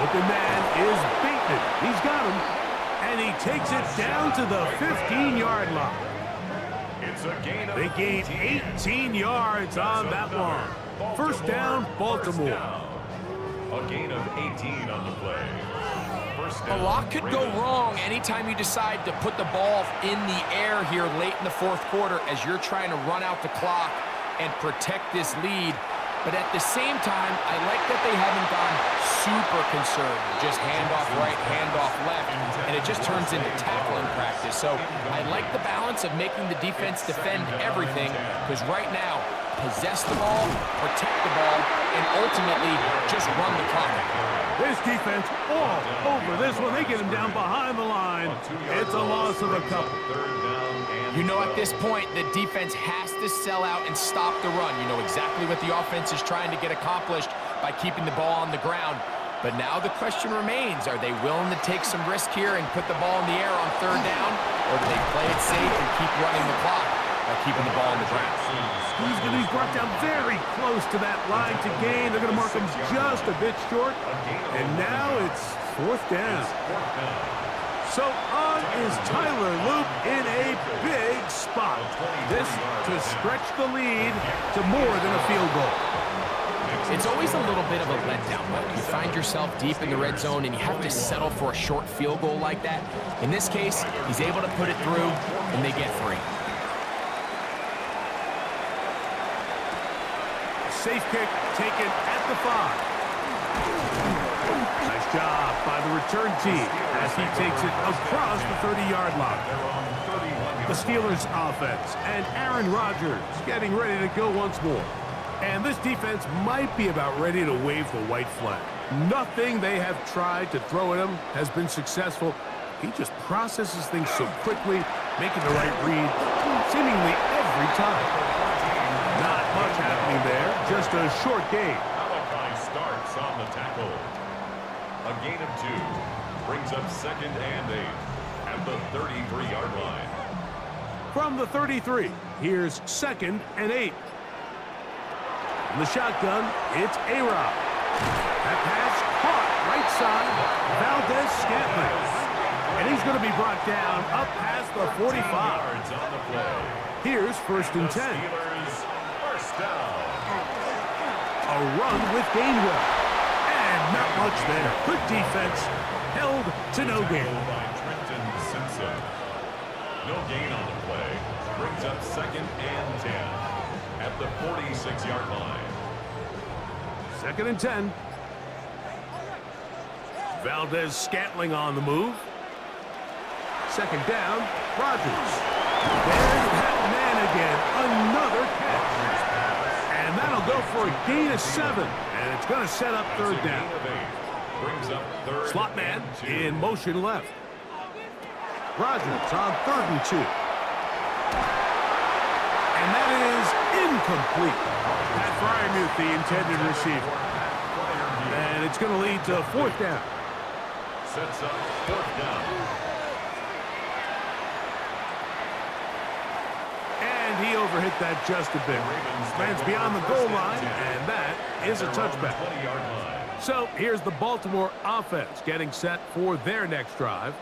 [SPEAKER 1] Open man is Bateman. He's got him. And he takes it down to the 15-yard line.
[SPEAKER 3] It's a gain of
[SPEAKER 1] They gain 18 yards on that one. First down, Baltimore.
[SPEAKER 3] A gain of 18 on the play. First
[SPEAKER 2] A
[SPEAKER 3] down,
[SPEAKER 2] lot could go
[SPEAKER 3] Ravens.
[SPEAKER 2] wrong anytime you decide to put the ball in the air here late in the fourth quarter as you're trying to run out the clock and protect this lead. But at the same time, I like that they haven't gone super conservative. Just handoff right, handoff left, and it just turns into tackling practice. So I like the balance of making the defense defend everything, because right now, possess the ball, protect the ball, and ultimately just run the clock.
[SPEAKER 1] This defense all over this one. They get him down behind the line. It's a loss of a couple.
[SPEAKER 2] You know at this point, the defense has to sell out and stop the run. You know exactly what the offense is trying to get accomplished by keeping the ball on the ground. But now the question remains, are they willing to take some risk here and put the ball in the air on third down? Or do they play it safe and keep running the clock by keeping the ball on the ground?
[SPEAKER 1] He's going to be brought down very close to that line to gain. They're going to mark him just a bit short. And now it's fourth down. So on is Tyler Loop in a big spot. This to stretch the lead to more than a field goal.
[SPEAKER 2] It's always a little bit of a letdown, Mike. You find yourself deep in the red zone and you have to settle for a short field goal like that. In this case, he's able to put it through and they get free.
[SPEAKER 1] Safe kick taken at the 5. Nice job by the return team as he takes it across the 30-yard line. The Steelers offense and Aaron Rodgers getting ready to go once more. And this defense might be about ready to wave the white flag. Nothing they have tried to throw at him has been successful. He just processes things so quickly, making the right read seemingly every time. Not much happening there, just a short gain.
[SPEAKER 3] Malachi starts on the tackle. A gain of 2 brings up second and 8 at the 33-yard line.
[SPEAKER 1] From the 33, here's second and 8. In the shotgun, it's A-Rob. That pass caught right side, Valdez-Scantling. And he's going to be brought down up past the 45.
[SPEAKER 3] Yards on the play.
[SPEAKER 1] Here's first and 10.
[SPEAKER 3] Steelers first down.
[SPEAKER 1] A run with Gainwell. And not much there. Good defense. Held to no gain.
[SPEAKER 3] By Trenton Simpson. No gain on the play. Brings up second and 10 at the 46-yard line.
[SPEAKER 1] Second and 10. Valdez-Scantling on the move. Second down, Rodgers. There's that man again. Another catch. And that'll go for a gain of 7. And it's going to set up third down.
[SPEAKER 3] Brings up third.
[SPEAKER 1] Slot man
[SPEAKER 3] and 2.
[SPEAKER 1] in motion left. Rodgers on third and 2. And that is incomplete. Pat Fryermuth, the intended receiver. And it's going to lead to fourth down.
[SPEAKER 3] Sets up fourth down.
[SPEAKER 1] And he overhit that just a bit. Lands beyond the goal line, and that is a touchback.
[SPEAKER 3] 20-yard line.
[SPEAKER 1] So here's the Baltimore offense getting set for their next drive.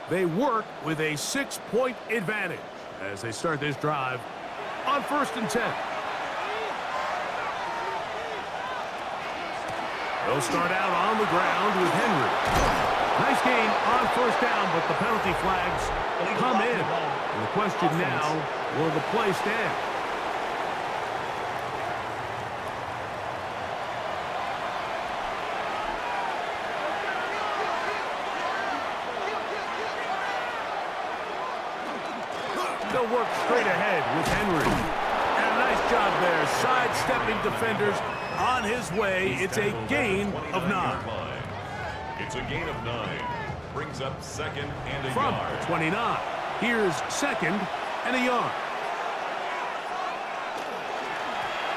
[SPEAKER 1] They work with a 6-point advantage as they start this drive on first and 10. They'll start out on the ground with Henry. Nice gain on first down, but the penalty flags come in. And the question now, will the play stand? They'll work straight ahead with Henry. And a nice job there, sidestepping defenders on his way. It's a gain of 9.
[SPEAKER 3] It's a gain of 9. Brings up second and a
[SPEAKER 1] From
[SPEAKER 3] yard.
[SPEAKER 1] 29. Here's second and a yard.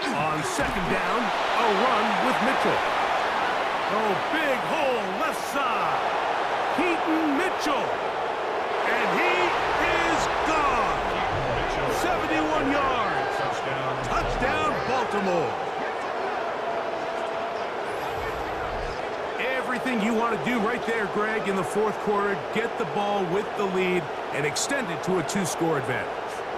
[SPEAKER 1] On second down, a run with Mitchell. Oh, big hole left side. Keaton Mitchell. And he is gone. 71 yards. Touchdown, Baltimore. Everything you want to do right there, Greg, in the fourth quarter. Get the ball with the lead and extend it to a 2-score advantage.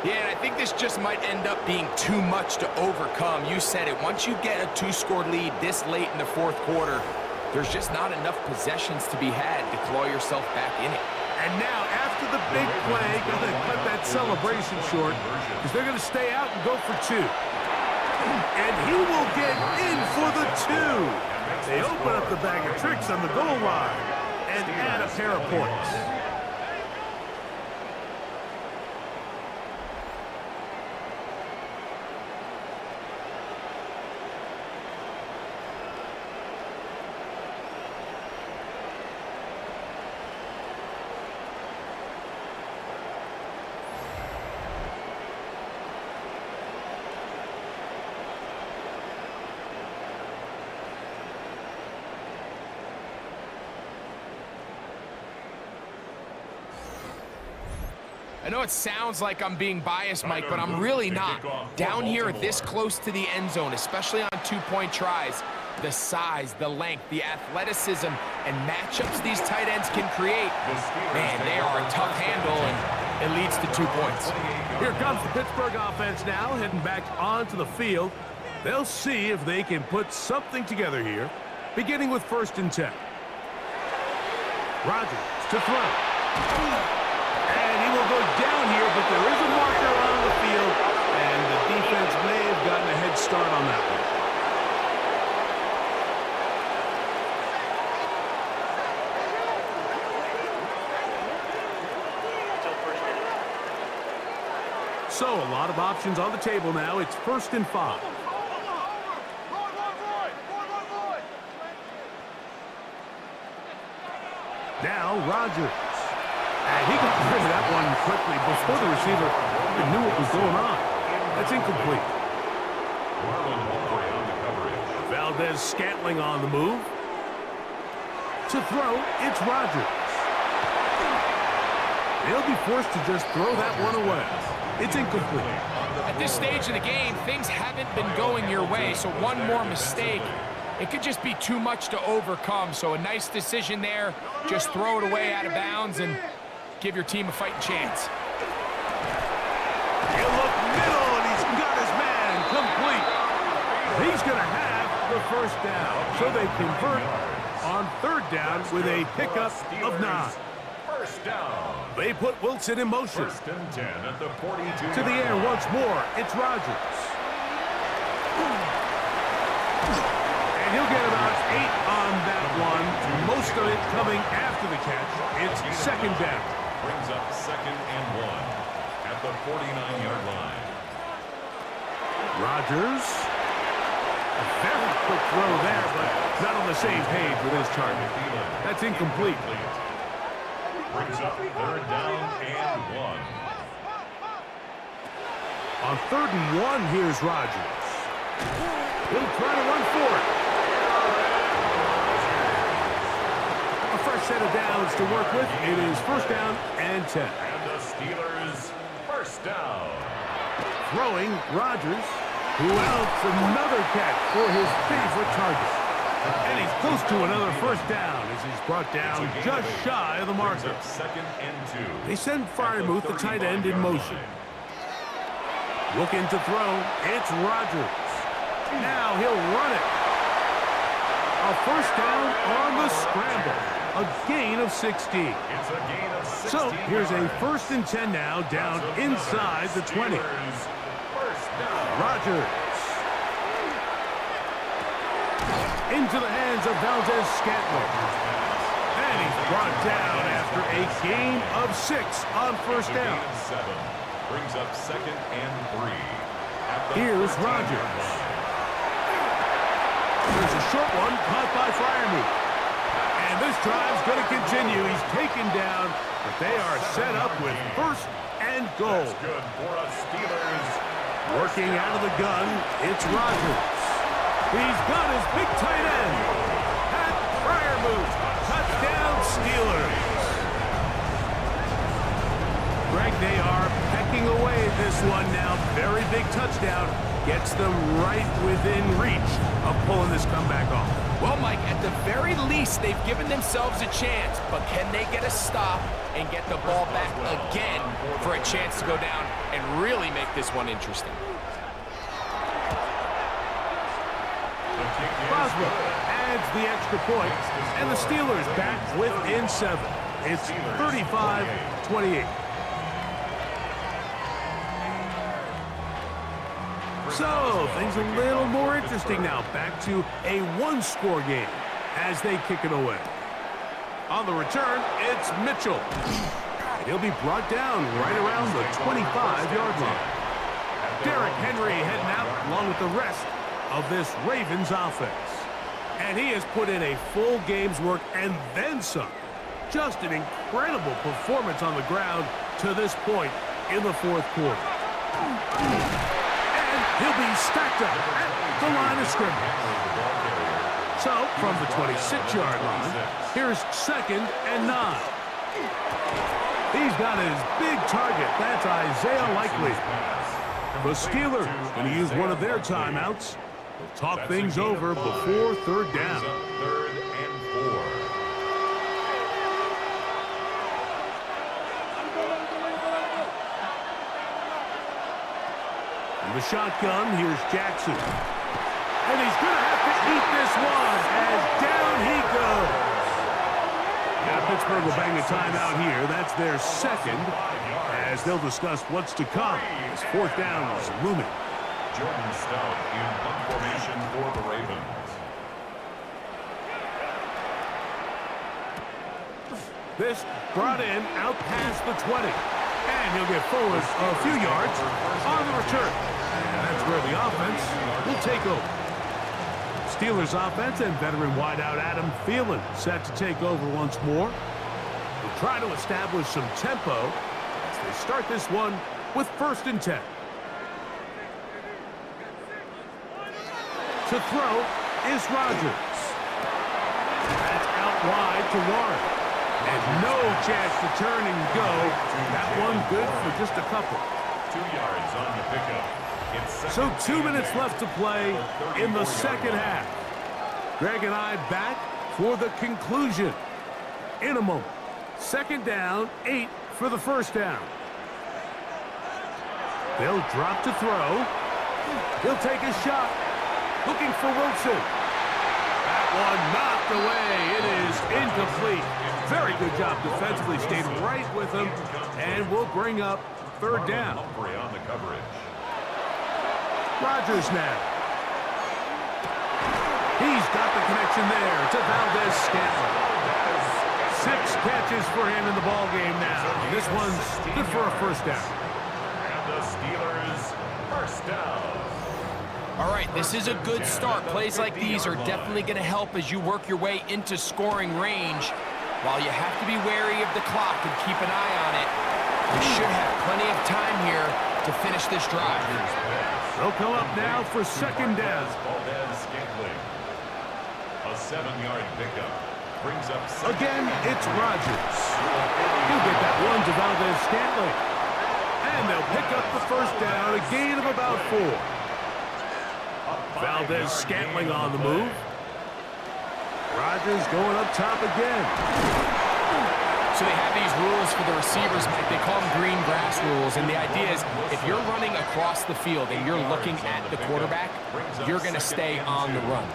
[SPEAKER 2] Yeah, and I think this just might end up being too much to overcome. You said it. Once you get a 2-score lead this late in the fourth quarter, there's just not enough possessions to be had to claw yourself back in it.
[SPEAKER 1] And now, after the big play, going to cut that celebration short because they're going to stay out and go for 2. And he will get in for the 2. They open up the bag of tricks on the goal line and add a pair of points.
[SPEAKER 2] I know it sounds like I'm being biased, Mike, but I'm really not. Down here this close to the end zone, especially on 2-point tries, the size, the length, the athleticism, and matchups these tight ends can create, man, they are a tough handle, and it leads to 2 points.
[SPEAKER 1] Here comes the Pittsburgh offense now, heading back onto the field. They'll see if they can put something together here, beginning with 1st and 10. Rodgers to throw. And he will go down here, but there is a marker on the field, and the defense may have gotten a head start on that one. So, a lot of options on the table now. It's 1st and 5. Now, Rodgers. And he got rid of that one quickly before the receiver even knew what was going on. That's incomplete. Valdez-Scantling on the move. To throw, it's Rodgers. They'll be forced to just throw that one away. It's incomplete.
[SPEAKER 2] At this stage of the game, things haven't been going your way, so one more mistake, it could just be too much to overcome. So a nice decision there. Just throw it away out of bounds and give your team a fighting chance.
[SPEAKER 1] He'll look middle, and he's got his man complete. He's going to have the 1st down. So they convert on 3rd down with a pickup of 9.
[SPEAKER 3] 1st down.
[SPEAKER 1] They put Wilson in motion.
[SPEAKER 3] 1st and 10 at the 42.
[SPEAKER 1] To the air once more. It's Rodgers. And he'll get about 8 on that one. Most of it coming after the catch. It's 2nd down.
[SPEAKER 3] Brings up 2nd and 1 at the 49-yard line.
[SPEAKER 1] Rodgers. A very quick throw there, but not on the same page with his target. That's incomplete.
[SPEAKER 3] Brings up 3rd down and 1.
[SPEAKER 1] On 3rd and 1, here's Rodgers. He'll try to run for it. A fresh set of downs to work with. It is 1st down and 10.
[SPEAKER 3] And the Steelers 1st down.
[SPEAKER 1] Throwing, Rodgers. Who else? Another catch for his favorite target. And he's close to another 1st down as he's brought down just shy of the marker.
[SPEAKER 3] 2nd and 2.
[SPEAKER 1] They send Freiermuth, the tight end, in motion. Looking to throw. It's Rodgers. Now he'll run it. A first down on the scramble. A gain of 16.
[SPEAKER 3] It's a gain of 16.
[SPEAKER 1] So here's a 1st and 10 now, down inside the 20.
[SPEAKER 3] First down.
[SPEAKER 1] Rodgers. Into the hands of Valdez-Scantling. And he's brought down after a gain of 6 on first down.
[SPEAKER 3] 7 brings up 2nd and 3.
[SPEAKER 1] Here's Rodgers. There's a short one caught by Freiermuth. And this drive's going to continue. He's taken down, but they are set up with 1st and goal.
[SPEAKER 3] That's good for us Steelers.
[SPEAKER 1] Working out of the gun, it's Rodgers. He's got his big tight end. Pat Freiermuth. Touchdown Steelers. Greg, they are pecking away at this one now. Very big touchdown. Gets them right within reach of pulling this comeback off.
[SPEAKER 2] Well, Mike, at the very least, they've given themselves a chance, but can they get a stop and get the ball back again for a chance to go down and really make this one interesting?
[SPEAKER 1] Boswell adds the extra point, and the Steelers back within 7. It's 35-28. So, things a little more interesting now. Back to a 1-score game as they kick it away. On the return, it's Mitchell. And he'll be brought down right around the 25-yard line. Derrick Henry heading out along with the rest of this Ravens offense. And he has put in a full game's work and then some. Just an incredible performance on the ground to this point in the 4th quarter. He'll be stacked up at the line of scrimmage. So, from the 26-yard line, here's 2nd and 9. He's got his big target. That's Isaiah Likely. The Steelers going to use one of their timeouts. They'll talk things over before 3rd down.
[SPEAKER 3] 3rd and 4.
[SPEAKER 1] The shotgun, here's Jackson. And he's going to have to eat this one as down he goes. Now Pittsburgh will bang a timeout here. That's their 2nd as they'll discuss what's to come as 4th down is looming.
[SPEAKER 3] Jordan Stout in punt formation for the Ravens.
[SPEAKER 1] This brought in out past the 20. And he'll get forward a few yards on the return. And that's where the offense will take over. Steelers offense and veteran wideout Adam Thielen set to take over once more. They'll try to establish some tempo as they start this one with 1st and 10. To throw is Rodgers. That's out wide to Warren. And no chance to turn and go. That one good for just a couple.
[SPEAKER 3] 2 yards on the pickup.
[SPEAKER 1] So 2 minutes left to play in the 2nd half. Greg and I back for the conclusion in a moment. 2nd down, 8 for the 1st down. They'll drop to throw. He'll take a shot. Looking for Wilson. That one knocked away. It is incomplete. Very good job defensively. Stayed right with him. And we'll bring up 3rd down.
[SPEAKER 3] Humphrey on the coverage.
[SPEAKER 1] Rodgers now. He's got the connection there to Valdez-Scantling. 6 catches for him in the ballgame now. This one's good for a 1st down.
[SPEAKER 3] And the Steelers, 1st down.
[SPEAKER 2] All right, this is a good start. Plays like these are definitely going to help as you work your way into scoring range. While you have to be wary of the clock and keep an eye on it, you should have plenty of time here to finish this drive.
[SPEAKER 1] They'll come up now for 2nd down.
[SPEAKER 3] A 7-yard pickup brings up
[SPEAKER 1] Again, it's Rodgers. He'll get that one to Valdez-Scantling. And they'll pick up the 1st down, a gain of about 4. Valdez-Scantling on the move. Rodgers going up top again.
[SPEAKER 2] So they have these rules for the receivers, Mike. They call them green grass rules. And the idea is if you're running across the field and you're looking at the quarterback, you're going to stay on the run.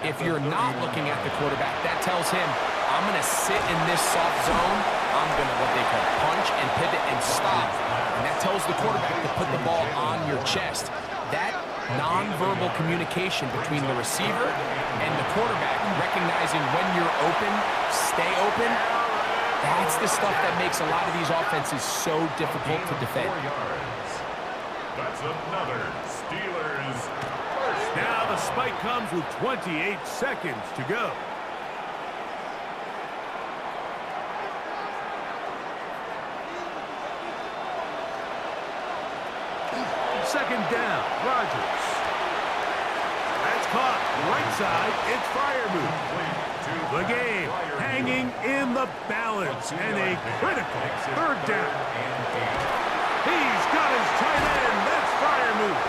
[SPEAKER 2] If you're not looking at the quarterback, that tells him, I'm going to sit in this soft zone. I'm going to what they call punch and pivot and stop. And that tells the quarterback to put the ball on your chest. That nonverbal communication between the receiver and the quarterback, recognizing when you're open, stay open, that's the stuff that makes a lot of these offenses so difficult to defend.
[SPEAKER 3] That's another Steelers first.
[SPEAKER 1] Now the spike comes with 28 seconds to go. Second down, Rodgers. That's caught right side. It's Freiermuth. The game hanging in the balance and a critical third down. He's got his tight end. That's Freiermuth.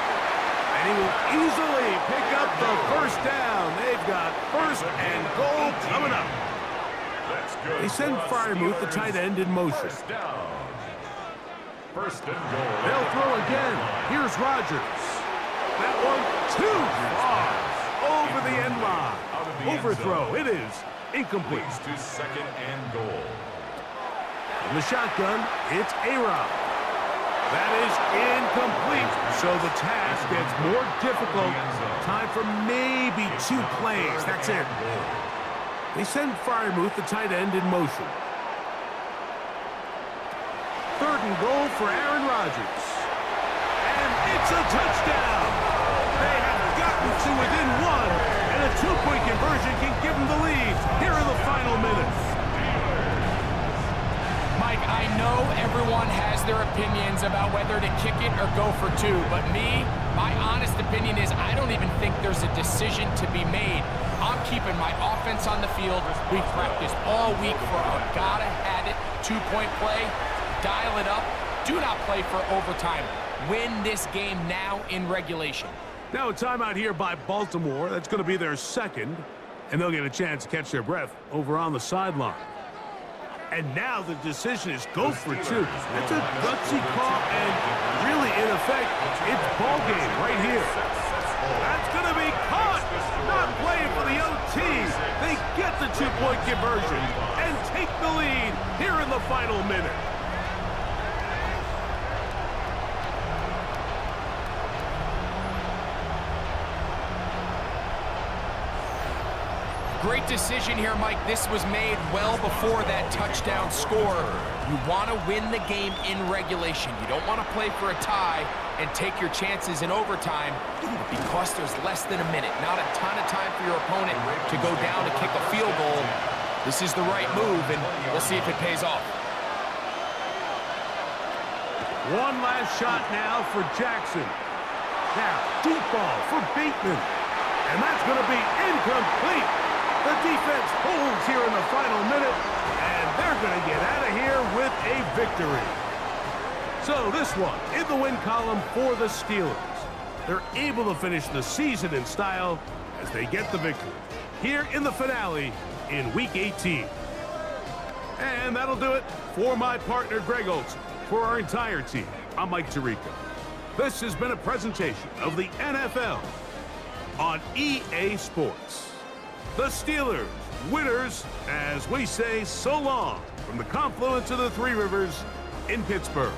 [SPEAKER 1] And he will easily pick up the first down. They've got first and goal coming up. They send Freiermuth, the tight end, in motion.
[SPEAKER 3] First and goal.
[SPEAKER 1] They'll throw again. Here's Rodgers. That one too far. Over the end line. Overthrow. It is incomplete.
[SPEAKER 3] To second and goal.
[SPEAKER 1] In the shotgun, it's A-Rod. That is incomplete. So the task gets more difficult. Time for maybe 2 plays. That's it. They send Freiermuth, the tight end, in motion. Third and goal for Aaron Rodgers. And it's a touchdown. They have gotten to within 1, and a 2-point conversion can give them the lead here in the final minutes.
[SPEAKER 2] Mike, I know everyone has their opinions about whether to kick it or go for 2, but my honest opinion is I don't even think there's a decision to be made. I'm keeping my offense on the field. We've practiced all week for a gotta-have-it 2-point play. Dial it up. Do not play for overtime. Win this game now in regulation.
[SPEAKER 1] Now a timeout here by Baltimore. That's going to be their second, and they'll get a chance to catch their breath over on the sideline. And now the decision is go for 2. That's a gutsy call, and really, in effect, it's ball game right here. That's going to be caught. Not playing for the OT. They get the 2-point conversion and take the lead here in the final minute.
[SPEAKER 2] Great decision here, Mike. This was made well before that touchdown score. You want to win the game in regulation. You don't want to play for a tie and take your chances in overtime because there's less than a minute. Not a ton of time for your opponent to go down and kick a field goal. This is the right move, and we'll see if it pays off.
[SPEAKER 1] One last shot now for Jackson. Now, deep ball for Bateman. And that's going to be incomplete. The defense holds here in the final minute, and they're going to get out of here with a victory. So this one in the win column for the Steelers. They're able to finish the season in style as they get the victory here in the finale in Week 18. And that'll do it for my partner, Greg Olson. For our entire team, I'm Mike Tirico. This has been a presentation of the NFL on EA Sports. The Steelers, winners, as we say so long from the confluence of the Three Rivers in Pittsburgh.